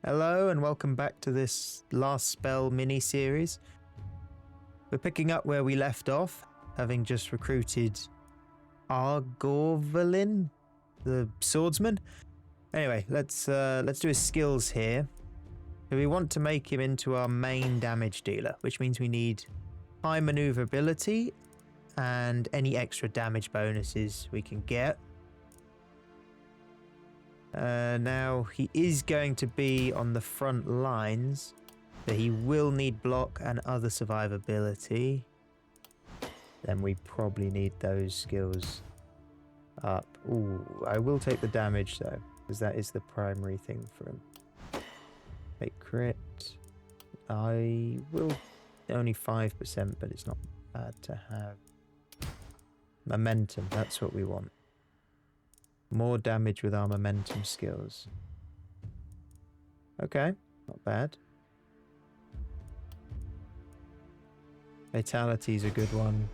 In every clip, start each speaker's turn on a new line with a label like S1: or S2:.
S1: Hello and welcome back to this Last Spell mini-series. We're picking up where we left off, having just recruited Argorvalin, the swordsman. Anyway, let's do his skills here. So we want to make him into our main damage dealer, which means we need high maneuverability and any extra damage bonuses we can get. Now, he is going to be on the front lines, but he will need block and other survivability. Then we probably need those skills up. Ooh, I will take the damage though, because that is the primary thing for him. Take crit. I will only 5%, but it's not bad to have. Momentum, that's what we want. More damage with our momentum skills. Okay, not bad. Fatality is a good one.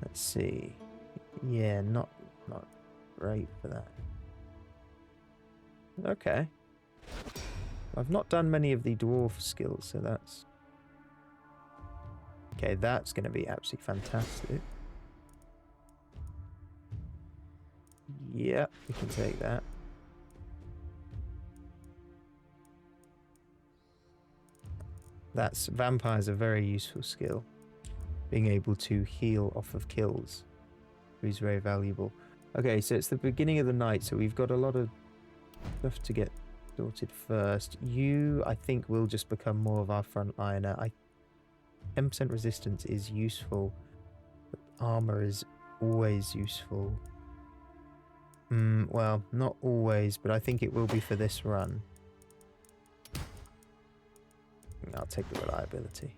S1: Let's see. Yeah, not great for that. Okay. I've not done many of the dwarf skills, so that's... Okay, that's going to be absolutely fantastic. Yeah, we can take that. Vampire's a very useful skill. Being able to heal off of kills is very valuable. Okay, so it's the beginning of the night, so we've got a lot of stuff to get sorted first. You, I think, will just become more of our frontliner. 10% resistance is useful, but armor is always useful. Well, not always, but I think it will be for this run. I'll take the reliability.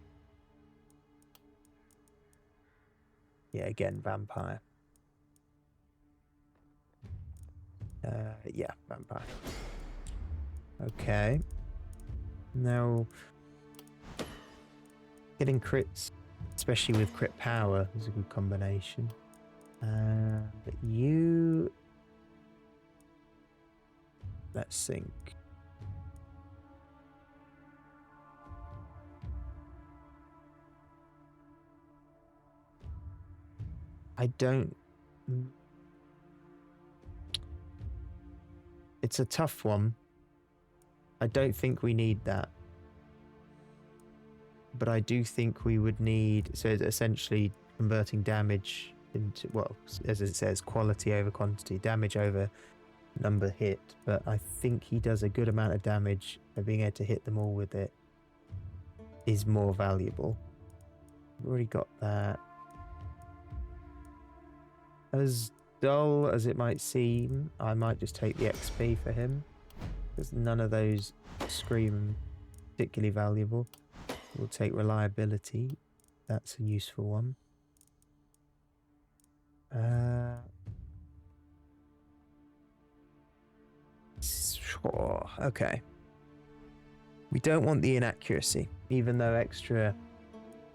S1: Yeah, again, vampire. Yeah, vampire. Okay. Now, getting crits, especially with crit power, is a good combination. But you... Let's think. I don't... It's a tough one. I don't think we need that. But I do think we would need... So it's essentially converting damage into... Well, as it says, quality over quantity. Damage over number hit. But I think he does a good amount of damage. And being able to hit them all with it is more valuable. We've already got that. As dull as it might seem, I might just take the XP for him, because none of those scream particularly valuable. We'll take reliability. That's a useful one. Sure. Okay. We don't want the inaccuracy, even though extra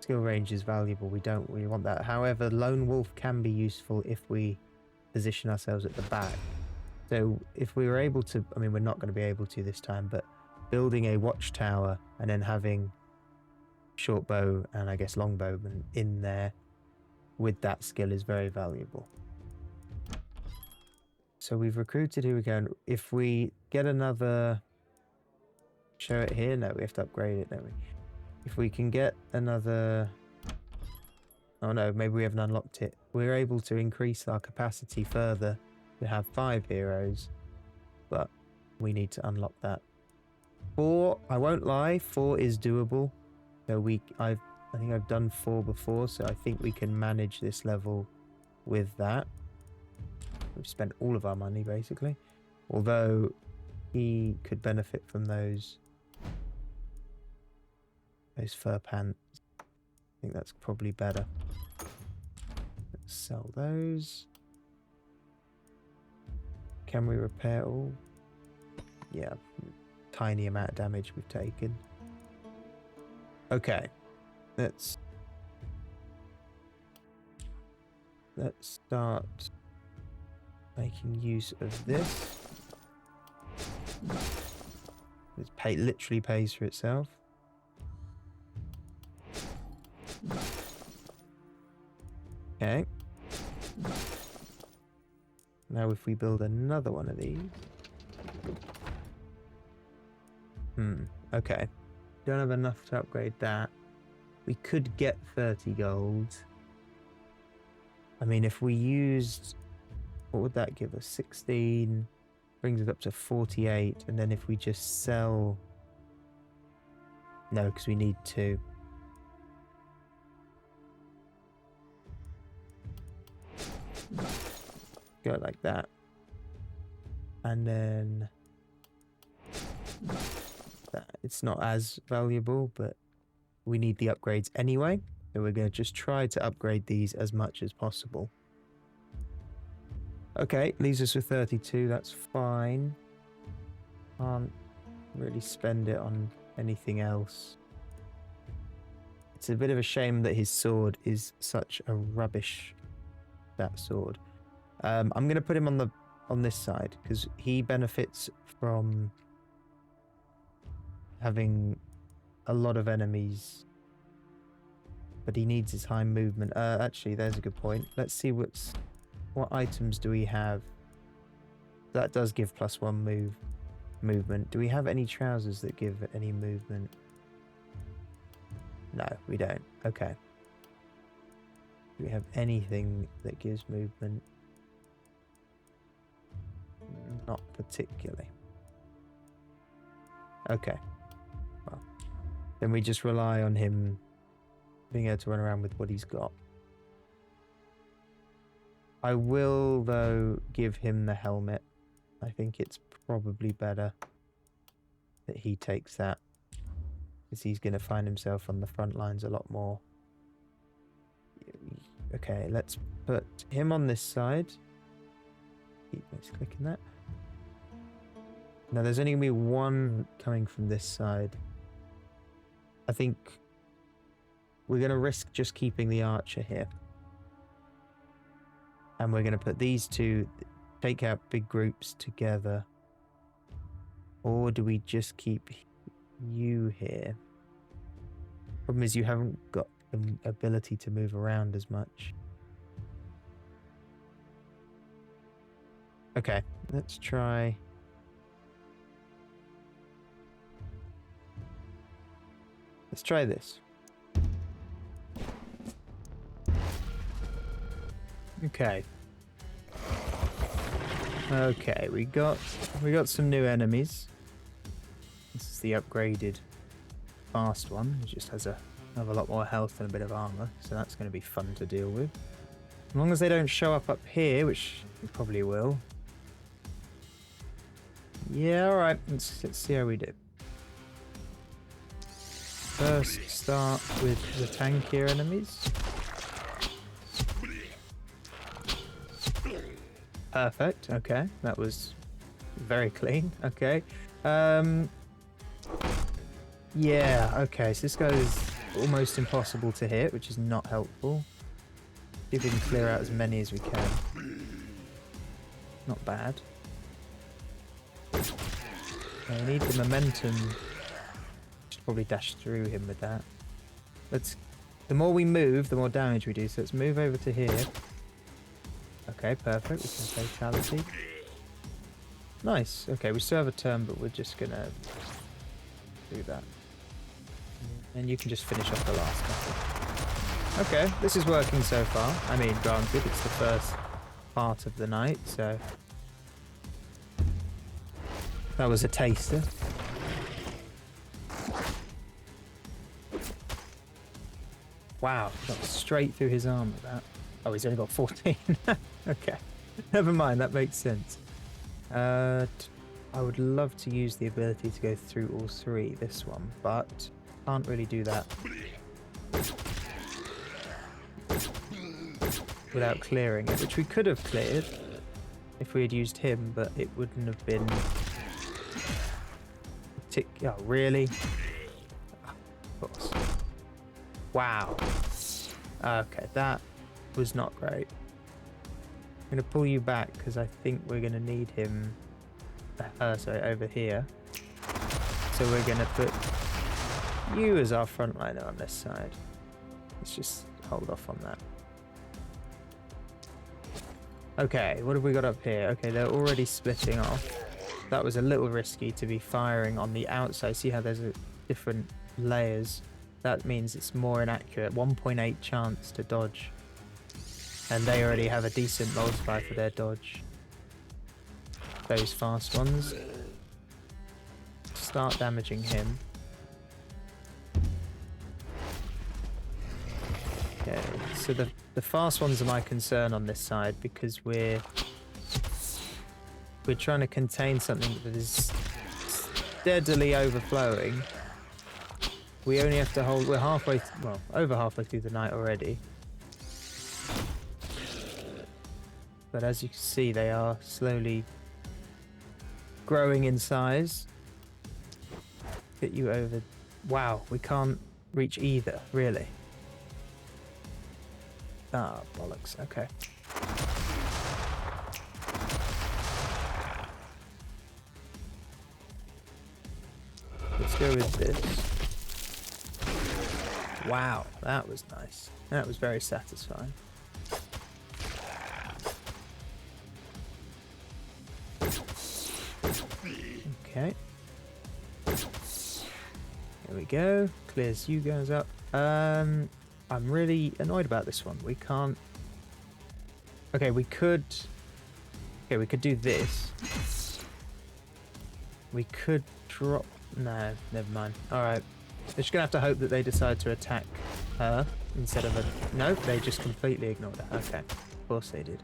S1: skill range is valuable. We want that. However, Lone Wolf can be useful if we position ourselves at the back. So if we were able to, I mean, we're not going to be able to this time, but building a watchtower and then having short bow and I guess longbowman in there with that skill is very valuable. So we've recruited, here we go. If we get another, show it here, no, we have to upgrade it, don't we? If we can get another... Oh no, maybe we haven't unlocked it. We're able to increase our capacity further to have 5 heroes, but we need to unlock that. 4, I won't lie, 4 is doable. So I think I've done 4 before, so I think we can manage this level with that. We've spent all of our money basically, although he could benefit from those fur pants. I think that's probably better. Let's sell those. Can we repair all? Yeah, tiny amount of damage we've taken. Okay, let's start making use of this. literally pays for itself. Okay. Now if we build another one of these. Okay. Don't have enough to upgrade that. We could get 30 gold. I mean, if we used... What would that give us? 16. Brings it up to 48. And then if we just sell... No, because we need 2. Go like that. And then... It's not as valuable, but we need the upgrades anyway. So we're going to just try to upgrade these as much as possible. Okay, leaves us with 32. That's fine. Can't really spend it on anything else. It's a bit of a shame that his sword is such a rubbish, that sword. I'm going to put him on this side because he benefits from having a lot of enemies, but he needs his high movement. Actually, there's a good point. Let's see what items do we have. That does give +1 movement. Do we have any trousers that give any movement? No, we don't. Okay. Do we have anything that gives movement? Not particularly. Okay. Well, then we just rely on him being able to run around with what he's got. I will, though, give him the helmet. I think it's probably better that he takes that, because he's going to find himself on the front lines a lot more. Okay, let's put him on this side. Let's click on that. Now, there's only going to be one coming from this side. I think we're going to risk just keeping the archer here. And we're going to put these two, take out big groups together. Or do we just keep you here? Problem is you haven't got the ability to move around as much. Okay, let's try... Let's try this. Okay. Okay, we got some new enemies. This is the upgraded fast one. It just has a lot more health and a bit of armor, so that's going to be fun to deal with. As long as they don't show up here, which they probably will. Yeah, all right. Let's see how we do. First, start with the tankier enemies. Perfect. Okay, that was very clean. Okay. Yeah. Okay. So this guy is almost impossible to hit, which is not helpful. See if we can clear out as many as we can. Not bad. I need the momentum. Should probably dash through him with that. The more we move, the more damage we do. So let's move over to here. Okay, perfect. We can fatality. Nice. Okay, we still have a turn, but we're just gonna do that. And you can just finish off the last couple. Okay, this is working so far. I mean, granted, it's the first part of the night, so that was a taster. Wow, got straight through his armor, that. Oh, he's only got 14. Okay, never mind, that makes sense. I would love to use the ability to go through all three, this one, but can't really do that without clearing it, which we could have cleared if we had used him, but it wouldn't have been... Oh, really? Of course. Wow. Okay, that was not great. I'm going to pull you back because I think we're going to need him sorry, over here. So we're going to put you as our frontliner on this side. Let's just hold off on that. Okay, what have we got up here? Okay, they're already splitting off. That was a little risky to be firing on the outside. See how there's different layers? That means it's more inaccurate. 1.8 chance to dodge. And they already have a decent multiplier for their dodge. Those fast ones. Start damaging him. Okay, so the fast ones are my concern on this side because we're trying to contain something that is steadily overflowing. We only have to hold, we're halfway, well, over halfway through the night already. But as you can see, they are slowly growing in size. Get you over, wow, we can't reach either, really. Ah, bollocks, okay. Let's go with this. Wow, that was nice. That was very satisfying. Okay. Here we go. Clears you guys up. I'm really annoyed about this one. We can't... Okay, we could... Okay, we could do this. We could drop... No, never mind. Alright. We're just going to have to hope that they decide to attack her instead of a... No, they just completely ignored her. Okay. Of course they did.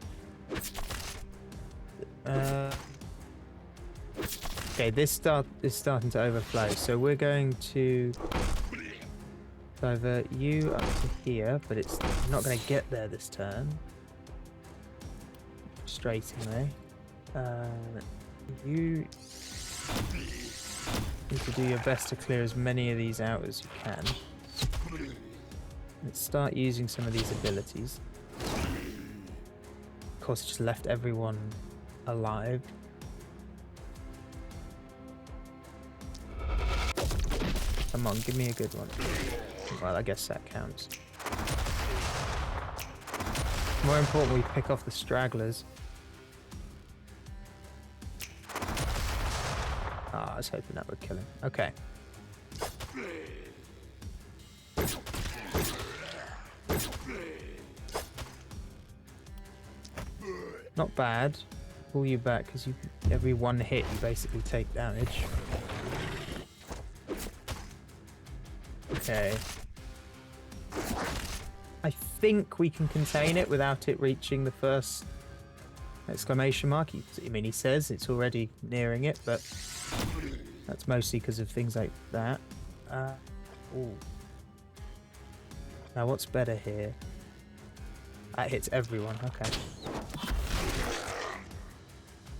S1: Okay, this is starting to overflow, so we're going to divert you up to here, but it's not going to get there this turn. Frustratingly. You need to do your best to clear as many of these out as you can. Let's start using some of these abilities. Of course, it just left everyone alive. Come on, give me a good one. Well, I guess that counts. More important, we pick off the stragglers. Ah, I was hoping that would kill him. Okay. Not bad. Pull you back because you every one hit you basically take damage. Okay. I think we can contain it without it reaching the first exclamation mark. I mean, he says it's already nearing it, but that's mostly because of things like that. Ooh. Now, what's better here? That hits everyone. Okay.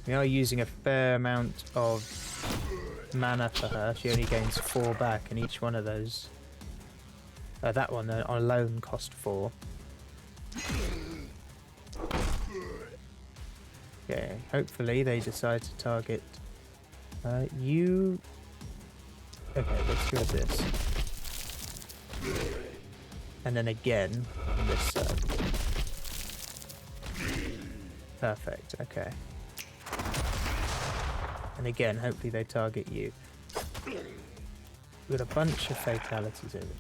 S1: We are using a fair amount of mana for her. She only gains 4 back, and each one of those... that one alone cost 4. Okay, hopefully they decide to target you. Okay, let's go with this. And then again on this side. Perfect, okay. And again, hopefully they target you. We've got a bunch of fatalities over here.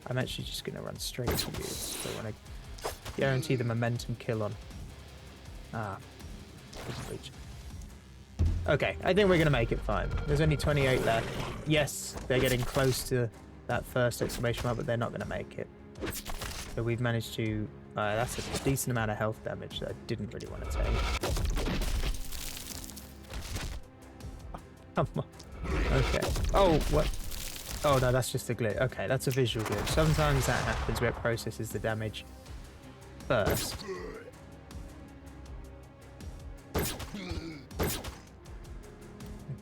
S1: I'm actually just going to run straight to you. So I want to guarantee the momentum kill on. Ah, doesn't reach. Okay, I think we're going to make it fine. There's only 28 left. Yes, they're getting close to that first exclamation mark, but they're not going to make it. So we've managed to... that's a decent amount of health damage that I didn't really want to take. Come on. Okay. Oh, what? Oh, no, that's just a glitch. Okay, that's a visual glitch. Sometimes that happens where it processes the damage first.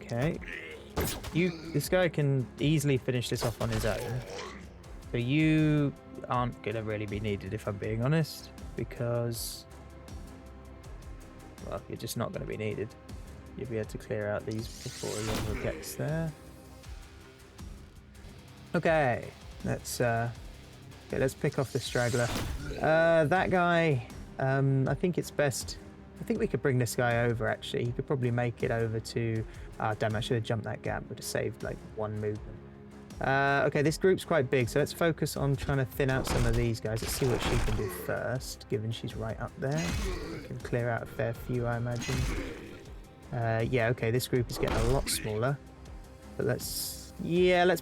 S1: Okay. This guy can easily finish this off on his own. So you aren't going to really be needed, if I'm being honest, because... well, you're just not going to be needed. you'll be able to clear out these before the other gets there. Okay, let's pick off the straggler. That guy, I think it's best. I think we could bring this guy over. Actually, he could probably make it over to. Ah, damn! I should have jumped that gap. Would have saved like one movement. Okay, this group's quite big, so let's focus on trying to thin out some of these guys. Let's see what she can do first, given she's right up there. We can clear out a fair few, I imagine. Yeah, okay, this group is getting a lot smaller. But let's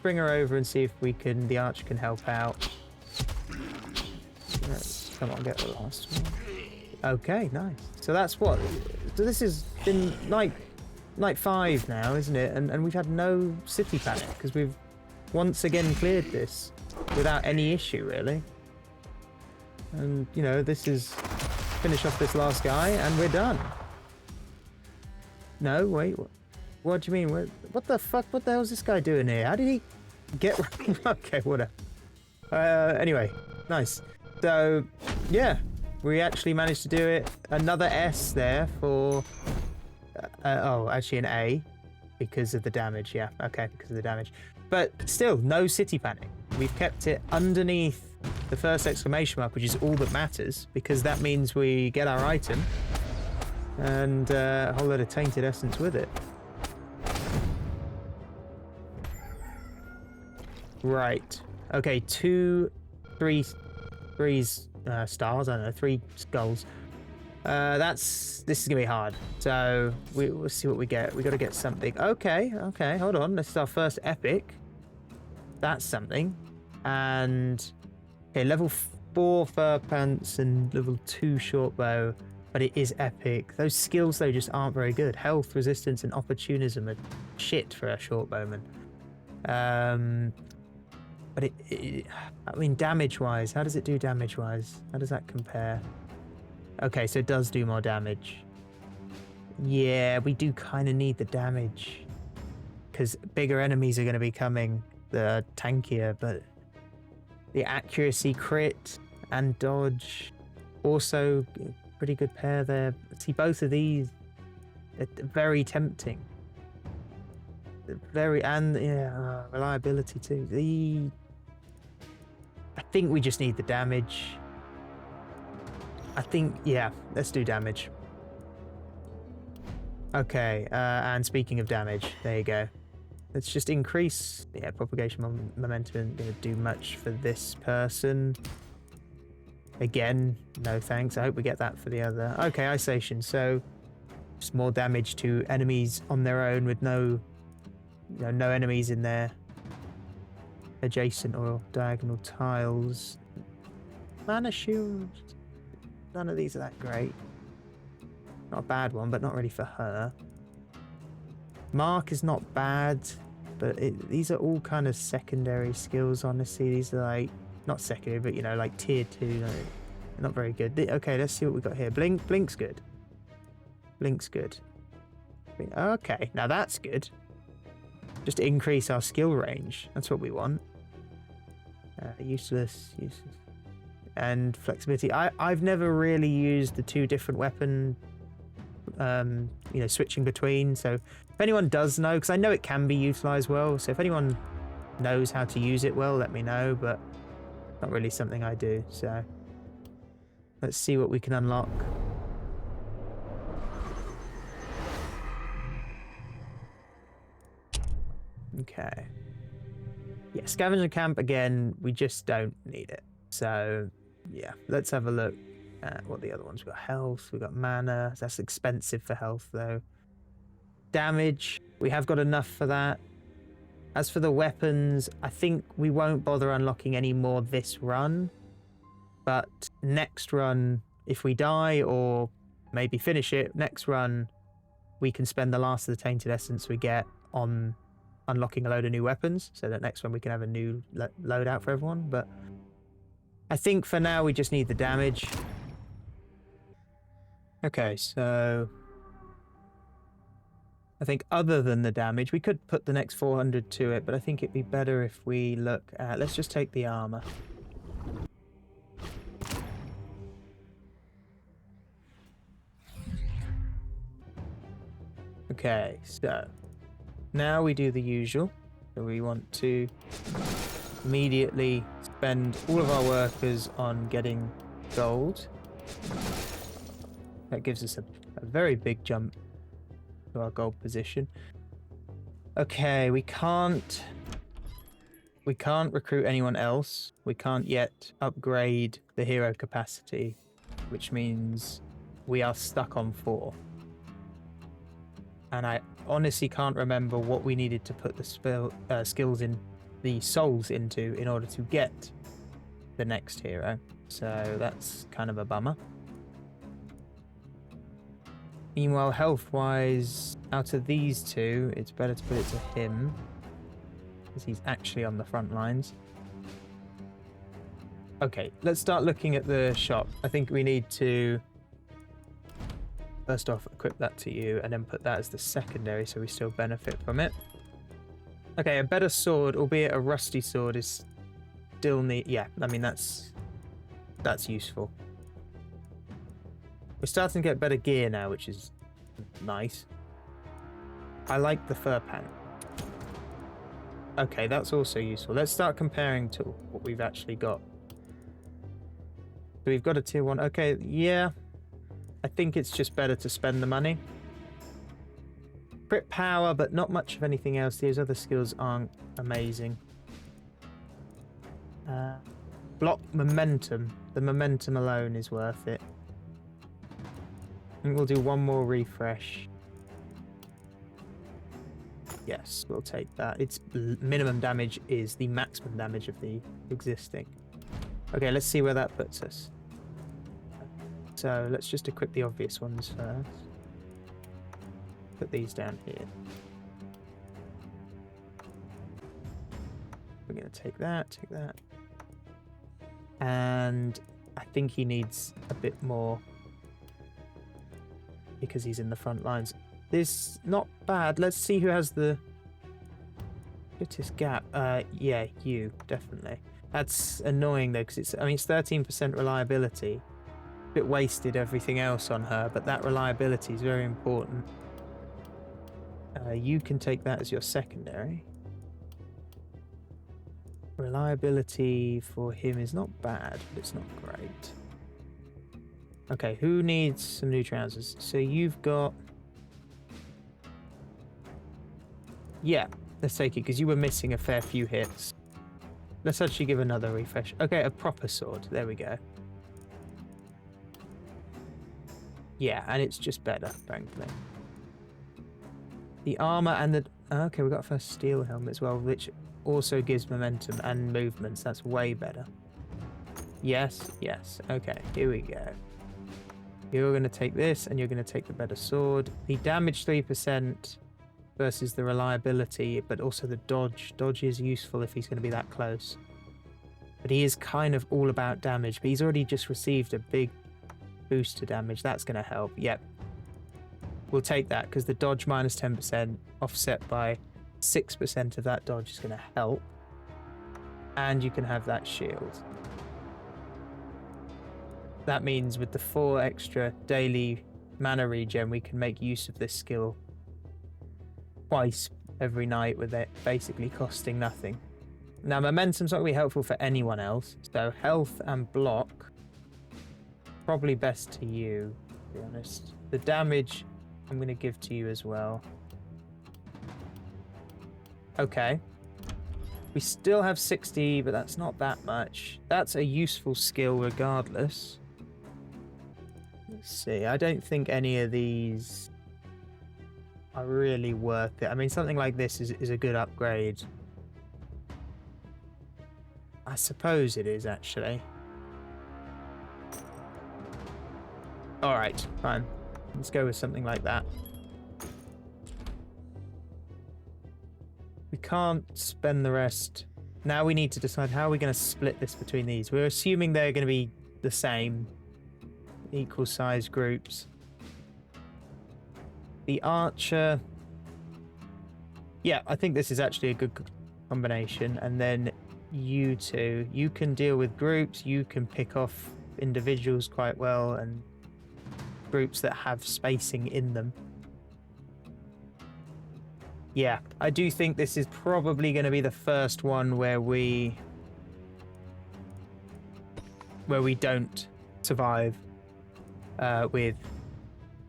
S1: bring her over and see if we can, the archer can help out. Come on, get the last one. Okay, nice. So that's what, so this has been night 5 now, isn't it? And we've had no city panic, because we've once again cleared this without any issue, really. And, you know, this is finish off this last guy and we're done. No, wait, what do you mean? What the fuck? What the hell is this guy doing here? How did he get... Okay, whatever. Anyway, nice. So, yeah, we actually managed to do it. Another S there for... oh, actually an A because of the damage. Yeah, okay, because of the damage. But still, no city panic. We've kept it underneath the first exclamation mark, which is all that matters, because that means we get our item and a whole load of tainted essence with it. Right. Okay, three stars. I don't know, 3 skulls. This is gonna be hard. So we'll see what we get. We got to get something. Okay, hold on. This is our first epic. That's something. And okay, level 4 fur pants and level 2 short bow. But it is epic. Those skills though just aren't very good. Health, resistance, and opportunism are shit for a short bowman. But I mean, damage-wise, how does it do damage-wise? How does that compare? Okay, so it does do more damage. Yeah, we do kind of need the damage. Because bigger enemies are going to be coming. They're tankier, but the accuracy, crit, and dodge. Also, pretty good pair there. See, both of these are very tempting. And yeah, reliability too. I think we just need the damage. I think, yeah, let's do damage. Okay, and speaking of damage, there you go. Let's just increase, yeah, propagation momentum isn't going to do much for this person. Again, no thanks. I hope we get that for the other. Okay, isolation. So, just more damage to enemies on their own with no enemies in their adjacent or diagonal tiles. Mana shields. None of these are that great. Not a bad one, but not really for her. Mark is not bad, but these are all kind of secondary skills, honestly. These are like, not secondary, but, you know, like tier 2. Like, not very good. Okay, let's see what we got here. Blink's good. Blink's good. Okay, now that's good. Just to increase our skill range. That's what we want. Useless. And flexibility. I've never really used the 2 different weapon, switching between. So if anyone does know, because I know it can be utilized well. So if anyone knows how to use it well, let me know. But not really something I do. So let's see what we can unlock. Okay. Yeah, scavenger camp again. We just don't need it. So yeah, let's have a look at what the other ones. We've got health, we've got mana. That's expensive for health though. Damage, we have got enough for that. As for the weapons, I think we won't bother unlocking any more this run. But next run, if we die or maybe finish it, next run, we can spend the last of the tainted essence we get on unlocking a load of new weapons. So that next one we can have a new loadout for everyone. But I think for now we just need the damage. Okay, so I think other than the damage, we could put the next 400 to it, but I think it'd be better if we look at... Let's just take the armor. Okay, so now we do the usual. So we want to immediately spend all of our workers on getting gold. That gives us a very big jump to our gold position. Okay, we can't recruit anyone else. We can't yet upgrade the hero capacity, which means we are stuck on 4. And I honestly can't remember what we needed to put the skills in, the souls into, in order to get the next hero. So that's kind of a bummer. Meanwhile, health-wise, out of these two, it's better to put it to him, because he's actually on the front lines. Okay, let's start looking at the shop. I think we need to, first off, equip that to you, and then put that as the secondary, so we still benefit from it. Okay, a better sword, albeit a rusty sword, is still need. Yeah, I mean, that's useful. We're starting to get better gear now, which is nice. I like the fur pant. Okay, that's also useful. Let's start comparing to what we've actually got. So we've got a tier 1. Okay, yeah. I think it's just better to spend the money. Crit power, but not much of anything else. These other skills aren't amazing. Block momentum. The momentum alone is worth it. I think we'll do one more refresh. Yes, we'll take that. Its minimum damage is the maximum damage of the existing. Okay, let's see where that puts us. So let's just equip the obvious ones first. Put these down here. We're going to take that. And I think he needs a bit more because he's in the front lines. This not bad. Let's see who has the greatest gap. Yeah, you definitely. That's annoying though, because it's 13% reliability. A bit wasted everything else on her, but that reliability is very important. You can take that as your secondary. Reliability for him is not bad, but it's not great. Okay, who needs some new trousers? So you've got... Yeah, let's take it, because you were missing a fair few hits. Let's actually give another refresh. Okay, a proper sword. There we go. Yeah, and it's just better, frankly. The armor and the... Okay, we got a first steel helmet as well, which also gives momentum and movements. That's way better. Yes. Okay, here we go. You're going to take this, and you're going to take the better sword. The damage 3% versus the reliability, but also the dodge. Dodge is useful if he's going to be that close. But he is kind of all about damage, but he's already just received a big boost to damage. That's going to help. Yep. We'll take that, because the dodge minus 10% offset by 6% of that dodge is going to help. And you can have that shield. That means with the 4 extra daily mana regen, we can make use of this skill twice every night with it basically costing nothing. Now, momentum's not going to be helpful for anyone else, so health and block, probably best to you, to be honest. The damage I'm going to give to you as well. Okay. We still have 60, but that's not that much. That's a useful skill regardless. Let's see. I don't think any of these are really worth it. I mean, something like this is a good upgrade. I suppose it is, actually. Alright, fine. Let's go with something like that. We can't spend the rest. Now we need to decide how we're going to split this between these. We're assuming they're going to be the same. Equal size groups. The archer. Yeah, I think this is actually a good combination. And then you two. You can deal with groups. You can pick off individuals quite well. And groups that have spacing in them. Yeah, I do think this is probably going to be the first one where we don't survive with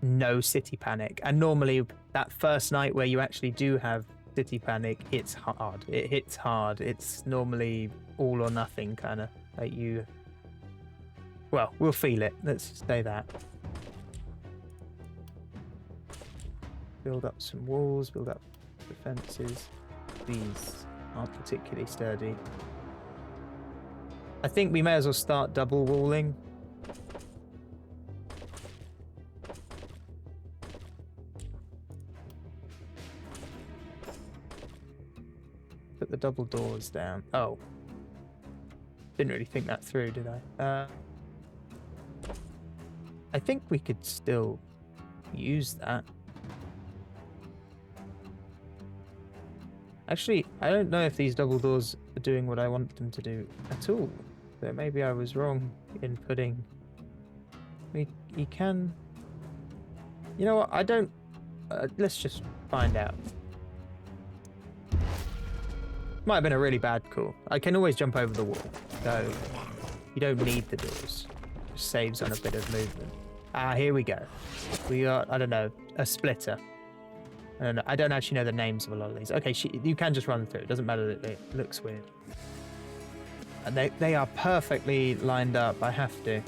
S1: no city panic. And normally that first night where you actually do have city panic, it's hard. It hits hard. It's normally all or nothing kind of like you. Well, we'll feel it. Let's say that. Build up some walls, build up defenses. These aren't particularly sturdy. I think we may as well start double walling. Put the double doors down. Oh. Didn't really think that through, did I think we could still use that. Actually, I don't know if these double doors are doing what I want them to do at all. So maybe I was wrong in putting... You can... You know what? I don't... let's just find out. Might have been a really bad call. I can always jump over the wall, so you don't need the doors. Just saves on a bit of movement. Ah, here we go. We got, I don't know, a splitter. I don't actually know the names of a lot of these. Okay, you can just run through. It doesn't matter that it looks weird. And they are perfectly lined up. I have to.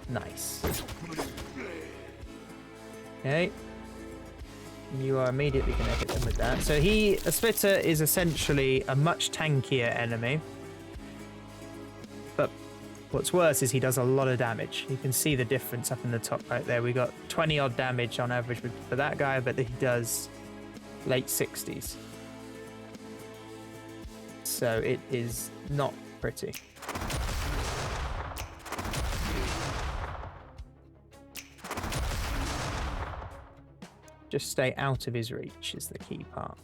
S1: Nice. Okay. You are immediately going to hit them with that. So a splitter is essentially a much tankier enemy. But what's worse is he does a lot of damage. You can see the difference up in the top right there. We got 20 odd damage on average for that guy, but he does late 60s. So it is not pretty. Just stay out of his reach is the key part.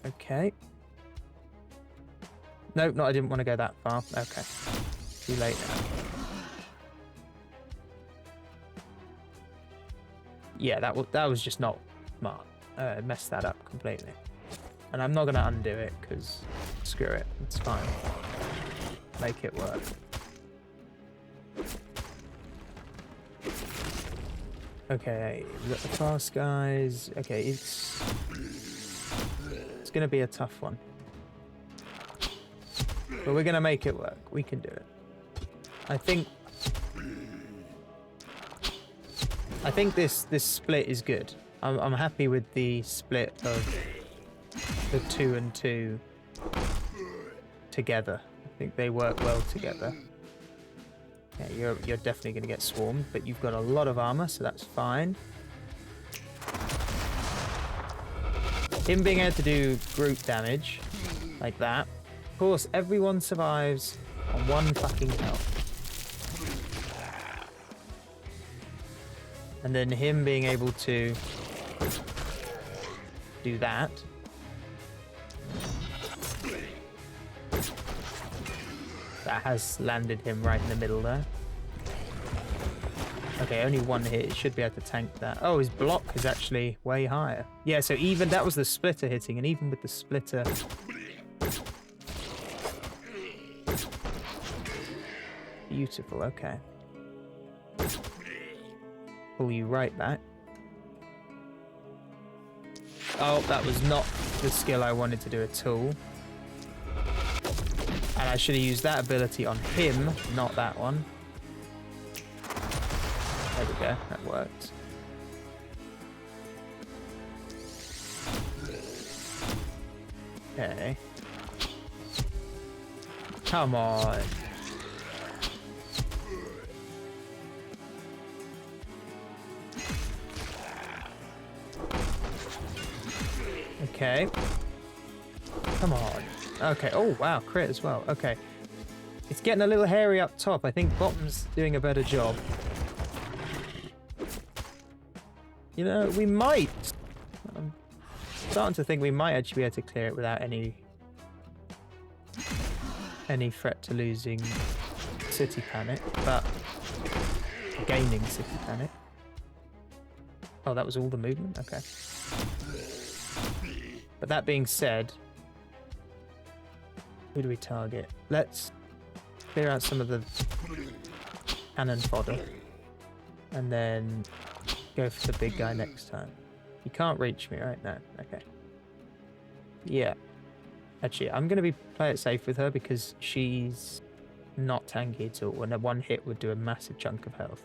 S1: Okay. Nope, no, I didn't want to go that far. Okay. Too late now. Yeah, that was just not smart. Messed that up completely. And I'm not going to undo it because screw it. It's fine. Make it work. Okay, we've got the fast guys. Okay, it's gonna be a tough one. But we're gonna make it work. We can do it. I think this split is good. I'm happy with the split of the 2 and 2 together. I think they work well together. Yeah, you're definitely going to get swarmed, but you've got a lot of armor, so that's fine. Him being able to do group damage like that. Of course, everyone survives on 1 fucking health. And then him being able to do that. That has landed him right in the middle there. Okay, only 1 hit. It should be able to tank that. Oh, his block is actually way higher. Yeah, so even that was the splitter hitting, and even with the splitter... Beautiful, okay. Pull you right back. Oh, that was not the skill I wanted to do at all. And I should have used that ability on him, not that one. There we go, that worked. Okay. Come on. Okay. Come on. Okay. Oh, wow. Crit as well. Okay. It's getting a little hairy up top. I think bottom's doing a better job. You know, we might. I'm starting to think we might actually be able to clear it without any any threat to losing city panic, but gaining city panic. Oh, that was all the movement? Okay. But that being said, who do we target? Let's clear out some of the cannon fodder and then go for the big guy next time. You can't reach me right now. Okay. Yeah. Actually, I'm going to play it safe with her because she's not tanky at all, and a one hit would do a massive chunk of health.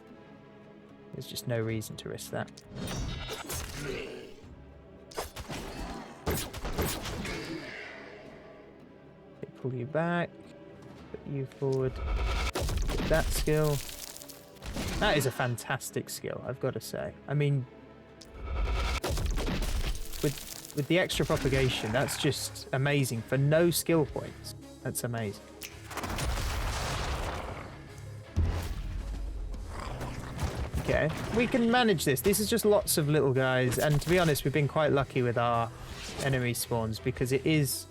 S1: There's just no reason to risk that. Pull you back, put you forward. That skill. That is a fantastic skill, I've got to say. I mean, with the extra propagation, that's just amazing. For no skill points, that's amazing. Okay, we can manage this. This is just lots of little guys, and to be honest, we've been quite lucky with our enemy spawns because it is,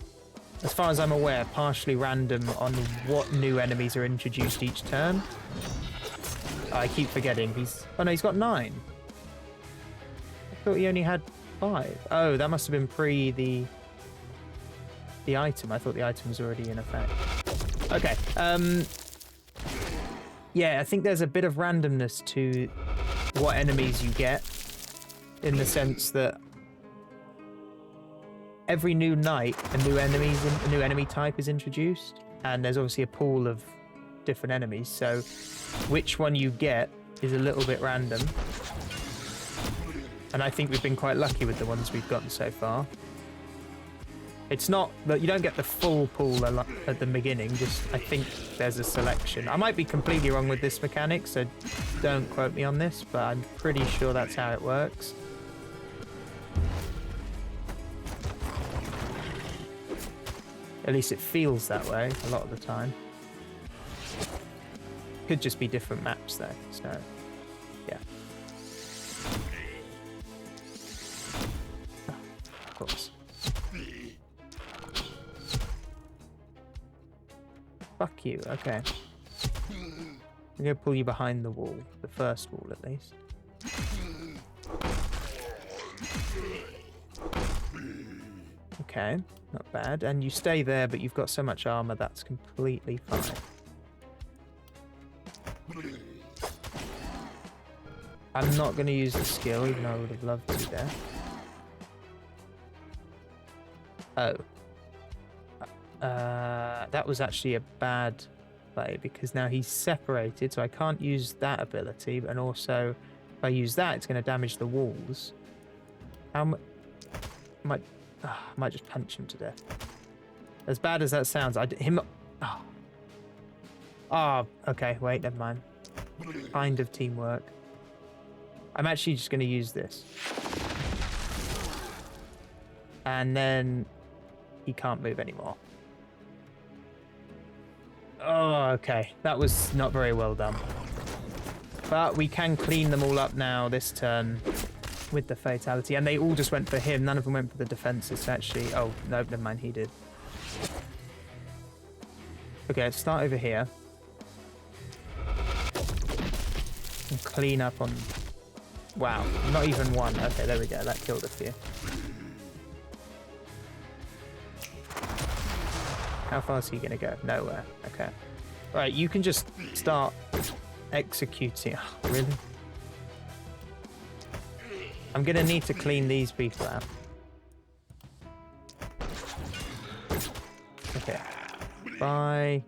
S1: as far as I'm aware, partially random on what new enemies are introduced each turn. I keep forgetting he's... Oh no, he's got 9. I thought he only had 5. Oh, that must have been pre the item. I thought the item was already in effect. Okay. Yeah, I think there's a bit of randomness to what enemies you get, in the sense that every new night a new enemy type is introduced, and there's obviously a pool of different enemies, so which one you get is a little bit random, and I think we've been quite lucky with the ones we've gotten so far. It's not that you don't get the full pool at the beginning, just I think there's a selection. I might be completely wrong with this mechanic, so don't quote me on this, but I'm pretty sure that's how it works. At least it feels that way a lot of the time. Could just be different maps though, so yeah. Oh, of course. Fuck you, okay. I'm gonna pull you behind the wall, the first wall at least. Okay, not bad. And you stay there, but you've got so much armor, that's completely fine. I'm not going to use the skill, even though I would have loved to there. Oh. That was actually a bad play, because now he's separated, so I can't use that ability, and also, if I use that, it's going to damage the walls. How much... I might just punch him to death. As bad as that sounds, Oh, okay, wait, never mind. Kind of teamwork. I'm actually just going to use this. And then he can't move anymore. Oh, okay. That was not very well done. But we can clean them all up now this turn with the fatality. And they all just went for him. None of them went for the defenses, actually. Oh, no, never mind, he did. Okay, let's start over here. And clean up on... Wow, not even one. Okay, there we go. That killed a few. How far is he going to go? Nowhere. Okay. Right, you can just start executing. Oh, really? I'm going to need to clean these people out. Okay. Bye.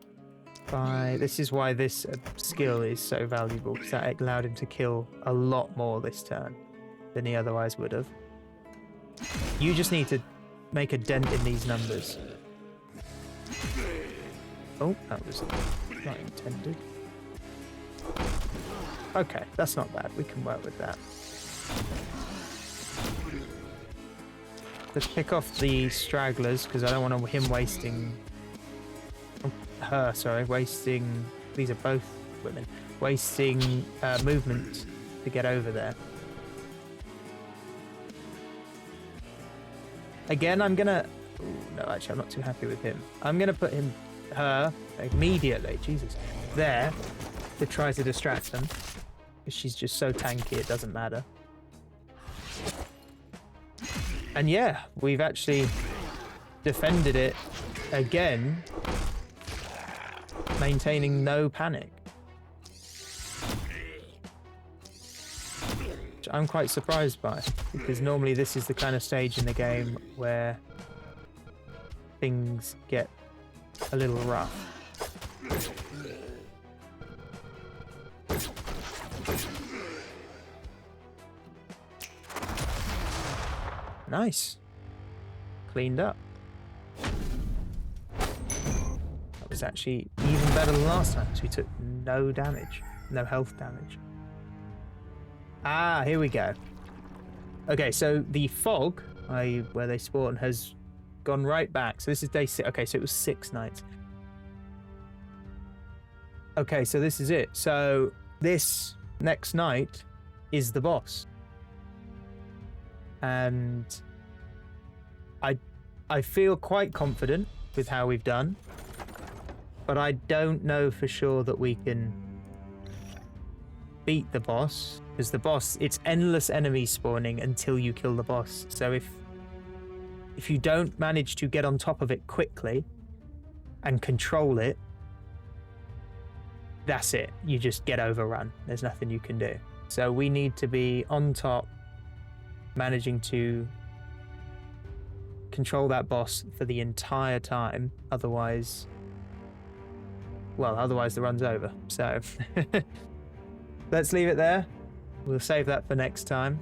S1: Bye. This is why this skill is so valuable, because that allowed him to kill a lot more this turn than he otherwise would have. You just need to make a dent in these numbers. Oh, that was not intended. Okay, that's not bad. We can work with that. Let's pick off the stragglers, because I don't want him wasting... wasting... These are both women. Wasting movement to get over there. Again, I'm gonna... Ooh, no, actually, I'm not too happy with him. I'm gonna put him her immediately, Jesus, there to try to distract them. She's just so tanky, it doesn't matter. And yeah, we've actually defended it again, maintaining no panic. Which I'm quite surprised by, because normally this is the kind of stage in the game where things get a little rough. Nice. Cleaned up. That was actually even better than last time, because we took no damage. No health damage. Ah, here we go. Okay, so the fog, where they spawn, has gone right back. So this is day 6. Okay, so it was 6 nights. Okay, so this is it. So this next night is the boss. And I feel quite confident with how we've done, but I don't know for sure that we can beat the boss, because the boss, it's endless enemies spawning until you kill the boss. So if you don't manage to get on top of it quickly and control it, that's it. You just get overrun. There's nothing you can do. So we need to be on top, managing to control that boss for the entire time. Otherwise the run's over. So let's leave it there. We'll save that for next time.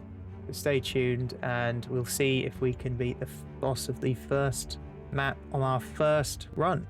S1: Stay tuned and we'll see if we can beat the boss of the first map on our first run.